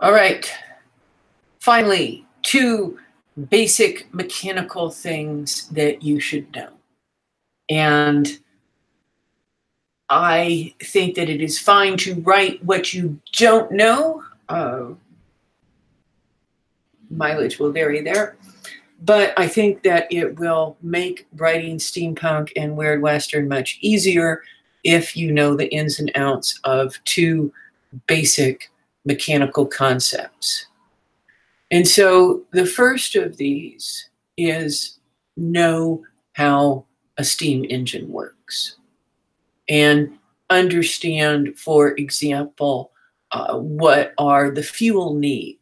All right. Finally, two basic mechanical things that you should know. And I think that it is fine to write what you don't know. Mileage will vary there. But I think that it will make writing steampunk and Weird Western much easier if you know the ins and outs of two basic mechanical concepts. And so the first of these is know how a steam engine works and understand, for example, what are the fuel needs.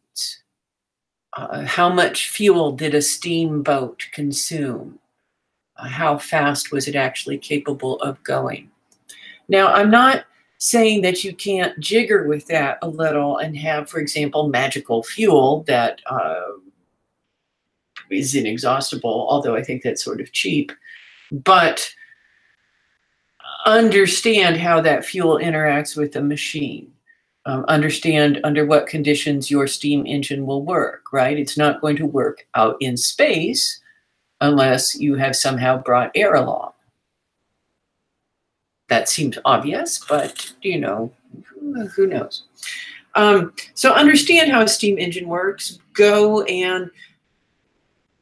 How much fuel did a steamboat consume? How fast was it actually capable of going? Now, I'm not saying that you can't jigger with that a little and have, for example, magical fuel that is inexhaustible, although I think that's sort of cheap. But understand how that fuel interacts with the machine. Understand under what conditions your steam engine will work, right? It's not going to work out in space unless you have somehow brought air along. That seems obvious, but, you know, who knows? So understand how a steam engine works. Go to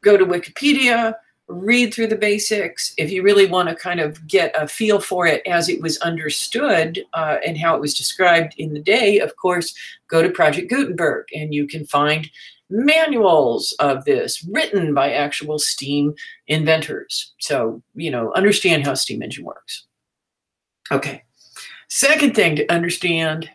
Wikipedia, read through the basics. If you really want to kind of get a feel for it as it was understood and how it was described in the day, of course, go to Project Gutenberg and you can find manuals of this written by actual steam inventors. So, you know, understand how a steam engine works. Okay. Second thing to understand,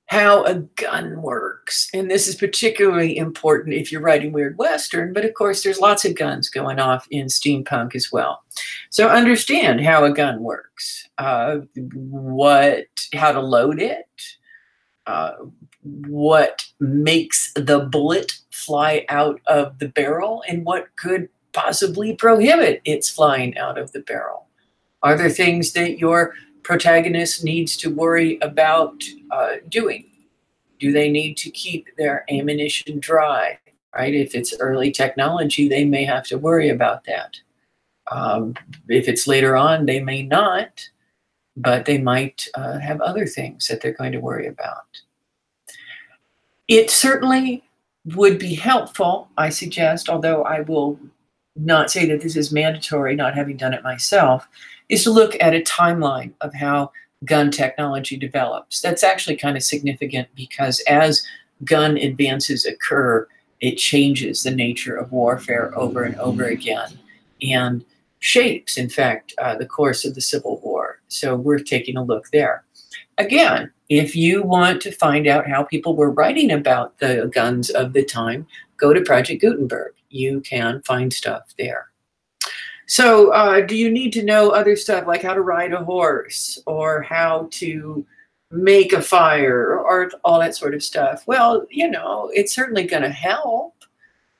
how a gun works. And this is particularly important if you're writing Weird Western, but of course there's lots of guns going off in steampunk as well. So understand how a gun works, how to load it, what makes the bullet fly out of the barrel, and what could possibly prohibit its flying out of the barrel. Are there things that your protagonist needs to worry about doing? Do they need to keep their ammunition dry, right? If it's early technology, they may have to worry about that. If it's later on, they may not, but they might have other things that they're going to worry about. It certainly would be helpful, I suggest, although I will not say that this is mandatory, not having done it myself, is to look at a timeline of how gun technology develops. That's actually kind of significant because as gun advances occur, it changes the nature of warfare over and over again and shapes, in fact, the course of the Civil War. So worth taking a look there. Again, if you want to find out how people were writing about the guns of the time, go to Project Gutenberg. You can find stuff there. So do you need to know other stuff like how to ride a horse or how to make a fire or all that sort of stuff? Well, you know, it's certainly going to help.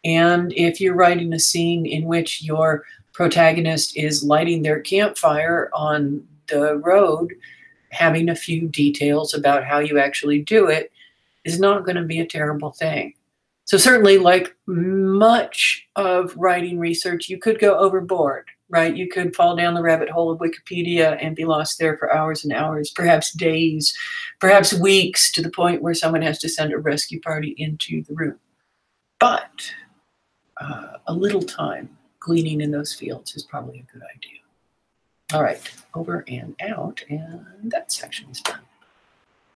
And if you're writing a scene in which your protagonist is lighting their campfire on the road, having a few details about how you actually do it is not going to be a terrible thing. So certainly, like much of writing research, you could go overboard, right? You could fall down the rabbit hole of Wikipedia and be lost there for hours and hours, perhaps days, perhaps weeks, to the point where someone has to send a rescue party into the room. But a little time gleaning in those fields is probably a good idea. All right, over and out, and that section is done.